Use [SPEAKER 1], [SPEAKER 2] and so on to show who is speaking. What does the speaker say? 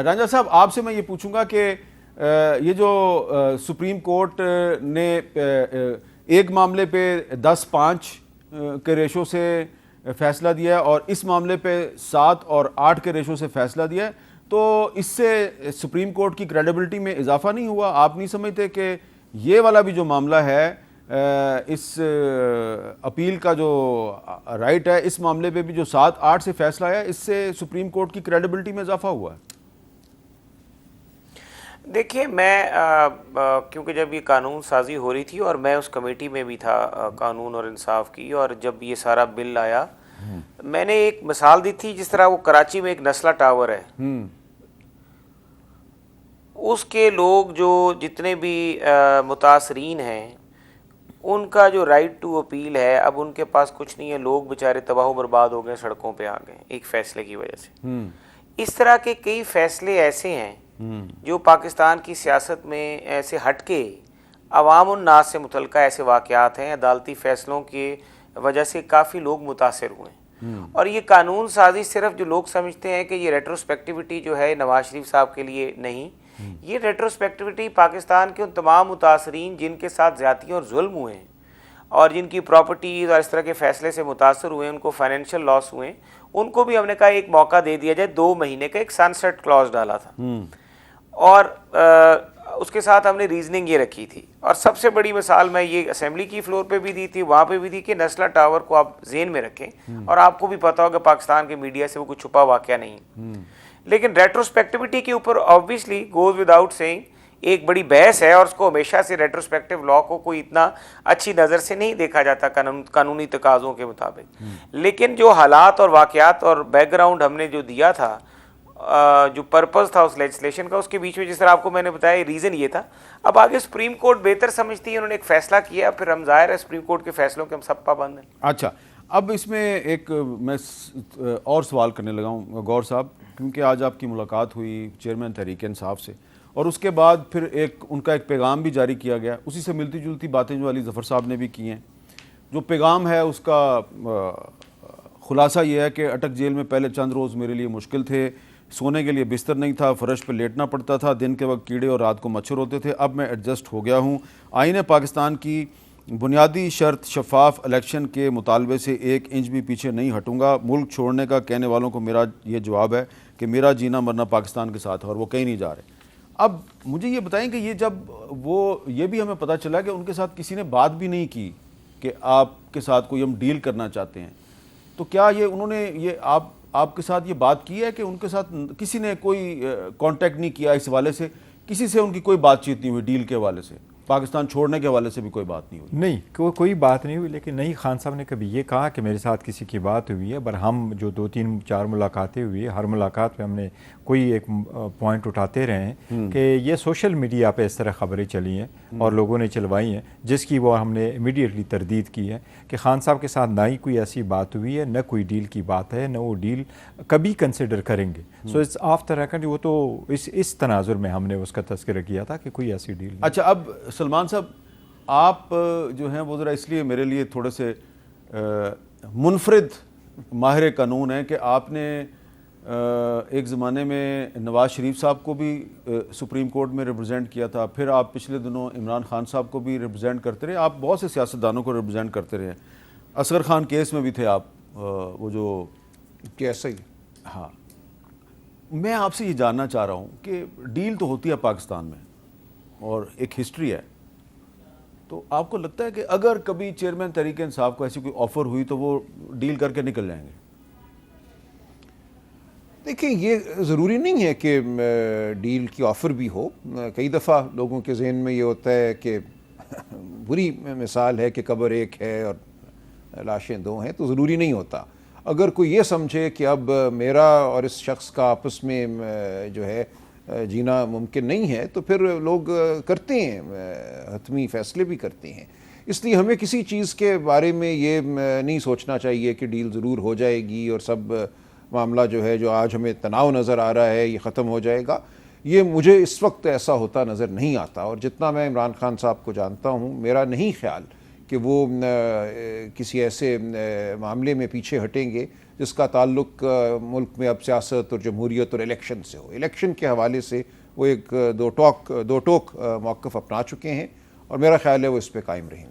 [SPEAKER 1] رانجھا صاحب آپ سے میں یہ پوچھوں گا کہ یہ جو سپریم کورٹ نے ایک معاملے پہ 10-5 کے ریشو سے فیصلہ دیا ہے اور اس معاملے پہ 7 اور 8 کے ریشو سے فیصلہ دیا ہے، تو اس سے سپریم کورٹ کی کریڈیبلٹی میں اضافہ نہیں ہوا؟ آپ نہیں سمجھتے کہ یہ والا بھی جو معاملہ ہے، اس اپیل کا جو رائٹ ہے، اس معاملے پہ بھی جو 7-8 سے فیصلہ ہے، اس سے سپریم کورٹ کی کریڈیبلٹی میں اضافہ ہوا ہے؟
[SPEAKER 2] دیکھیے، میں کیونکہ جب یہ قانون سازی ہو رہی تھی اور میں اس کمیٹی میں بھی تھا قانون اور انصاف کی، اور جب یہ سارا بل آیا میں نے ایک مثال دی تھی، جس طرح وہ کراچی میں ایک نسلہ ٹاور ہے، اس کے لوگ جو جتنے بھی متاثرین ہیں ان کا جو رائٹ ٹو اپیل ہے، اب ان کے پاس کچھ نہیں ہے، لوگ بیچارے تباہ و برباد ہو گئے، سڑکوں پہ آ گئے ایک فیصلے کی وجہ سے۔ اس طرح کے کئی فیصلے ایسے ہیں جو پاکستان کی سیاست میں ایسے ہٹ کے عوام الناس سے متعلقہ ایسے واقعات ہیں، عدالتی فیصلوں کی وجہ سے کافی لوگ متاثر ہوئے ہیں۔ اور یہ قانون سازی صرف جو لوگ سمجھتے ہیں کہ یہ ریٹروسپیکٹیوٹی جو ہے نواز شریف صاحب کے لیے نہیں، یہ ریٹروسپیکٹیوٹی پاکستان کے ان تمام متاثرین جن کے ساتھ زیادتیاں اور ظلم ہوئے ہیں اور جن کی پراپرٹیز اور اس طرح کے فیصلے سے متاثر ہوئے ہیں، ان کو فائنینشیل لاس ہوئے ہیں، ان کو بھی ہم نے کہا ایک موقع دے دیا جائے۔ 2 مہینے کا ایک سنسیٹ کلاز ڈالا تھا، اور اس کے ساتھ ہم نے ریزننگ یہ رکھی تھی۔ اور سب سے بڑی مثال میں یہ اسمبلی کی فلور پہ بھی دی تھی، وہاں پہ بھی دی کہ نسلہ ٹاور کو آپ ذہن میں رکھیں، اور آپ کو بھی پتا ہوگا پاکستان کے میڈیا سے وہ کوئی چھپا واقعہ نہیں۔ لیکن ریٹروسپیکٹیوٹی کے اوپر آبویسلی گوز وداؤٹ سیئنگ ایک بڑی بحث ہے، اور اس کو ہمیشہ سے ریٹروسپیکٹیو لا کو کوئی اتنا اچھی نظر سے نہیں دیکھا جاتا قانونی تقاضوں کے مطابق۔ لیکن جو حالات اور واقعات اور بیک گراؤنڈ ہم نے جو دیا تھا، جو پرپز تھا اس لیجسلیشن کا، اس کے بیچ میں جس طرح آپ کو میں نے بتایا ریزن یہ تھا۔ اب آگے سپریم کورٹ بہتر سمجھتی ہے، انہوں نے ایک فیصلہ کیا، پھر ہم ظاہر ہے سپریم کورٹ کے فیصلوں کے ہم سب پابند ہیں۔
[SPEAKER 1] اچھا، اب اس میں ایک میں اور سوال کرنے لگا ہوں گور صاحب، کیونکہ آج آپ کی ملاقات ہوئی چیئرمین تحریک انصاف سے، اور اس کے بعد پھر ان کا ایک پیغام بھی جاری کیا گیا، اسی سے ملتی جلتی باتیں جو علی ظفر صاحب نے بھی کی ہیں۔ جو پیغام ہے اس کا خلاصہ یہ ہے کہ اٹک جیل میں پہلے چند روز میرے لیے مشکل تھے، سونے کے لیے بستر نہیں تھا، فرش پہ لیٹنا پڑتا تھا، دن کے وقت کیڑے اور رات کو مچھر ہوتے تھے، اب میں ایڈجسٹ ہو گیا ہوں۔ آئین پاکستان کی بنیادی شرط شفاف الیکشن کے مطالبے سے 1 انچ بھی پیچھے نہیں ہٹوں گا۔ ملک چھوڑنے کا کہنے والوں کو میرا یہ جواب ہے کہ میرا جینا مرنا پاکستان کے ساتھ ہے، اور وہ کہیں نہیں جا رہے۔ اب مجھے یہ بتائیں کہ یہ جب یہ بھی ہمیں پتہ چلا کہ ان کے ساتھ کسی نے بات بھی نہیں کی کہ آپ کے ساتھ کوئی ہم ڈیل کرنا چاہتے ہیں، تو کیا یہ انہوں نے یہ آپ کے ساتھ یہ بات کی ہے کہ ان کے ساتھ کسی نے کوئی کانٹیکٹ نہیں کیا اس حوالے سے؟ کسی سے ان کی کوئی بات چیت نہیں ہوئی ڈیل کے حوالے سے؟ پاکستان چھوڑنے کے حوالے سے بھی کوئی بات نہیں ہوئی؟
[SPEAKER 3] نہیں، کوئی بات نہیں ہوئی، لیکن نہیں، خان صاحب نے کبھی یہ کہا کہ میرے ساتھ کسی کی بات ہوئی ہے، پر ہم جو 2-3-4 ملاقاتیں ہوئی ہیں، ہر ملاقات پہ ہم نے کوئی ایک پوائنٹ اٹھاتے رہے ہیں کہ یہ سوشل میڈیا پہ اس طرح خبریں چلی ہیں اور لوگوں نے چلوائی ہیں، جس کی وہ ہم نے امیڈیٹلی تردید کی ہے کہ خان صاحب کے ساتھ نہ ہی کوئی ایسی بات ہوئی ہے، نہ کوئی ڈیل کی بات ہے، نہ وہ ڈیل کبھی کنسیڈر کریں گے۔ سو اٹس آف طرح کا وہ تو اس تناظر میں ہم نے اس کا تذکرہ کیا تھا کہ کوئی ایسی ڈیل نہیں۔
[SPEAKER 1] اچھا، اب سلمان صاحب آپ جو ہیں وہ ذرا اس لیے میرے لیے تھوڑے سے منفرد ماہر قانون ہیں کہ آپ نے ایک زمانے میں نواز شریف صاحب کو بھی سپریم کورٹ میں ریپرزینٹ کیا تھا، پھر آپ پچھلے دنوں عمران خان صاحب کو بھی ریپرزینٹ کرتے رہے، آپ بہت سے سیاستدانوں کو ریپرزینٹ کرتے رہے، اصغر خان کیس میں بھی تھے آپ، وہ جو
[SPEAKER 4] کیسے ہی۔
[SPEAKER 1] ہاں، میں آپ سے یہ جاننا چاہ رہا ہوں کہ ڈیل تو ہوتی ہے پاکستان میں اور ایک ہسٹری ہے، تو آپ کو لگتا ہے کہ اگر کبھی چیئرمین تحریک انصاف کو ایسی کوئی آفر ہوئی تو وہ ڈیل کر کے نکل جائیں گے؟
[SPEAKER 4] دیکھیں، یہ ضروری نہیں ہے کہ ڈیل کی آفر بھی ہو۔ کئی دفعہ لوگوں کے ذہن میں یہ ہوتا ہے کہ بری مثال ہے کہ قبر ایک ہے اور لاشیں 2 ہیں، تو ضروری نہیں ہوتا۔ اگر کوئی یہ سمجھے کہ اب میرا اور اس شخص کا آپس میں جو ہے جینا ممکن نہیں ہے، تو پھر لوگ کرتے ہیں، حتمی فیصلے بھی کرتے ہیں۔ اس لیے ہمیں کسی چیز کے بارے میں یہ نہیں سوچنا چاہیے کہ ڈیل ضرور ہو جائے گی اور سب معاملہ جو ہے جو آج ہمیں تناؤ نظر آ رہا ہے یہ ختم ہو جائے گا۔ یہ مجھے اس وقت ایسا ہوتا نظر نہیں آتا، اور جتنا میں عمران خان صاحب کو جانتا ہوں، میرا نہیں خیال کہ وہ کسی ایسے معاملے میں پیچھے ہٹیں گے جس کا تعلق ملک میں اب سیاست اور جمہوریت اور الیکشن سے ہو. الیکشن کے حوالے سے وہ ایک دو ٹوک موقف اپنا چکے ہیں اور میرا خیال ہے وہ اس پہ قائم رہیں گے.